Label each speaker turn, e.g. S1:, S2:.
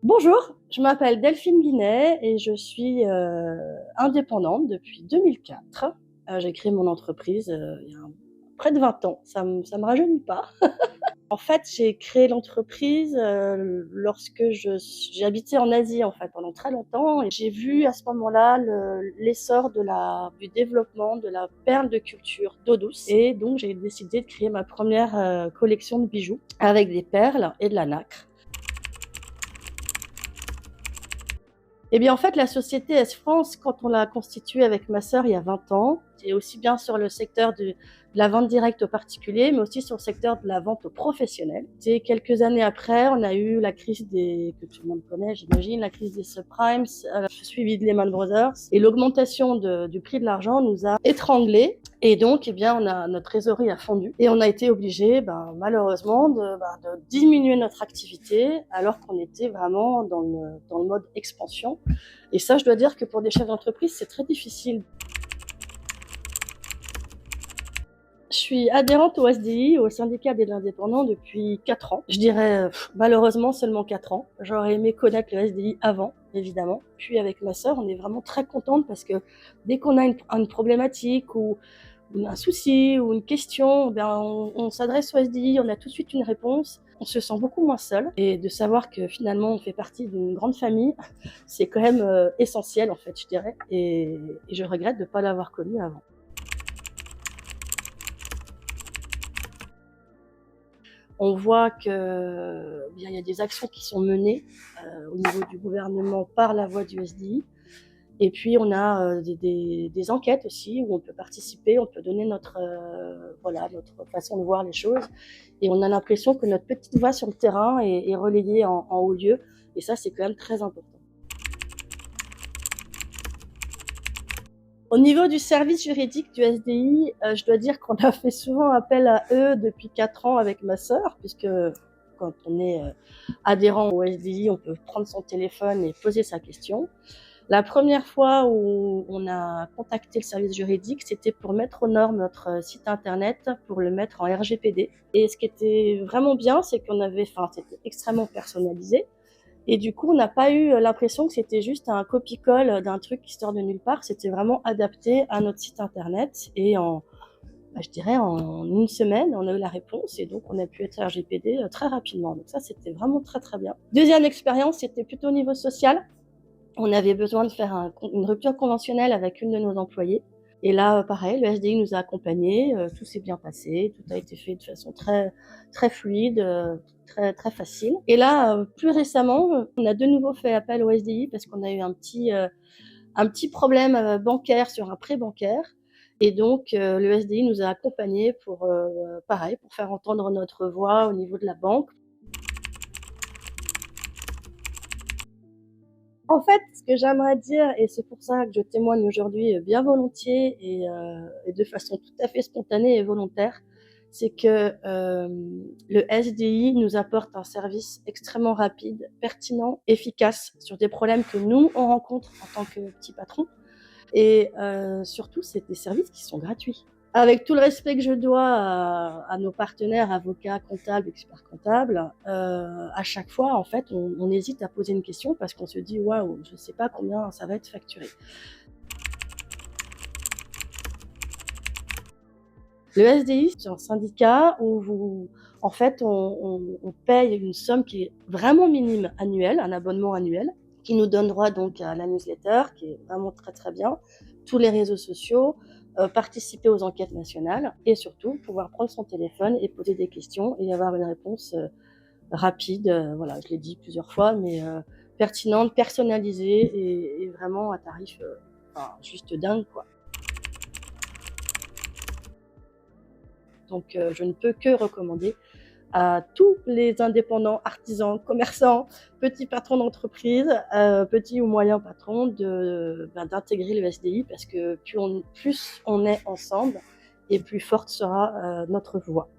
S1: Bonjour, je m'appelle Delphine Guinet et je suis indépendante depuis 2004. J'ai créé mon entreprise il y a près de 20 ans, ça me rajeunit pas. En fait, j'ai créé l'entreprise lorsque j'ai habité en Asie en fait pendant très longtemps et j'ai vu à ce moment-là l'essor du développement de la perle de culture d'eau douce et donc j'ai décidé de créer ma première collection de bijoux avec des perles et de la nacre. Eh bien, en fait, la société S-France, quand on l'a constituée avec ma sœur il y a 20 ans, c'est aussi bien sur le secteur de la vente directe aux particuliers, mais aussi sur le secteur de la vente aux professionnels. C'est quelques années après, on a eu la crise que tout le monde connaît, j'imagine, la crise des subprimes, suivie de Lehman Brothers, et l'augmentation du prix de l'argent nous a étranglés. Et donc, eh bien, notre trésorerie a fondu et on a été obligé, malheureusement, de diminuer notre activité alors qu'on était vraiment dans le mode expansion. Et ça, je dois dire que pour des chefs d'entreprise, c'est très difficile. Je suis adhérente au SDI, au syndicat des indépendants, depuis 4 ans. Je dirais malheureusement seulement 4 ans. J'aurais aimé connaître le SDI avant, évidemment. Puis avec ma sœur, on est vraiment très contente parce que dès qu'on a une problématique ou un souci ou une question, on s'adresse au SDI, on a tout de suite une réponse. On se sent beaucoup moins seul. Et de savoir que finalement on fait partie d'une grande famille, c'est quand même essentiel en fait, je dirais. Et je regrette de ne pas l'avoir connu avant. On voit que bien il y a des actions qui sont menées au niveau du gouvernement par la voie du SDI. Et puis on a des enquêtes aussi où on peut participer, on peut donner notre façon de voir les choses. Et on a l'impression que notre petite voix sur le terrain est relayée en haut lieu. Et ça, c'est quand même très important. Au niveau du service juridique du SDI, je dois dire qu'on a fait souvent appel à eux depuis 4 ans avec ma sœur, puisque quand on est adhérent au SDI, on peut prendre son téléphone et poser sa question. La première fois où on a contacté le service juridique, c'était pour mettre aux normes notre site internet, pour le mettre en RGPD. Et ce qui était vraiment bien, c'est c'était extrêmement personnalisé. Et du coup, on n'a pas eu l'impression que c'était juste un copie-colle d'un truc qui sort de nulle part. C'était vraiment adapté à notre site internet. Et je dirais, en une semaine, on a eu la réponse. Et donc, on a pu être RGPD très rapidement. Donc ça, c'était vraiment très, très bien. Deuxième expérience, c'était plutôt au niveau social. On avait besoin de faire une rupture conventionnelle avec une de nos employées. Et là, pareil, le SDI nous a accompagnés, tout s'est bien passé, tout a été fait de façon très, très fluide, très, très facile. Et là, plus récemment, on a de nouveau fait appel au SDI parce qu'on a eu un petit problème bancaire sur un prêt bancaire. Et donc, le SDI nous a accompagnés pareil, pour faire entendre notre voix au niveau de la banque. En fait, ce que j'aimerais dire, et c'est pour ça que je témoigne aujourd'hui bien volontiers et de façon tout à fait spontanée et volontaire, c'est que le SDI nous apporte un service extrêmement rapide, pertinent, efficace sur des problèmes que nous, on rencontre en tant que petits patrons. Et surtout, c'est des services qui sont gratuits. Avec tout le respect que je dois à nos partenaires avocats, comptables, experts comptables, à chaque fois, en fait, on hésite à poser une question parce qu'on se dit waouh, je ne sais pas combien ça va être facturé. Le SDI, c'est un syndicat où en fait, on paye une somme qui est vraiment minime annuelle, un abonnement annuel, qui nous donne droit donc à la newsletter, qui est vraiment très très bien, tous les réseaux sociaux, participer aux enquêtes nationales et surtout pouvoir prendre son téléphone et poser des questions et avoir une réponse rapide, voilà, je l'ai dit plusieurs fois, mais pertinente, personnalisée et vraiment à tarif juste dingue, quoi. Donc je ne peux que recommander à tous les indépendants, artisans, commerçants, petits patrons d'entreprise, petits ou moyens patrons, d'intégrer le SDI parce que plus on est ensemble et plus forte sera notre voix.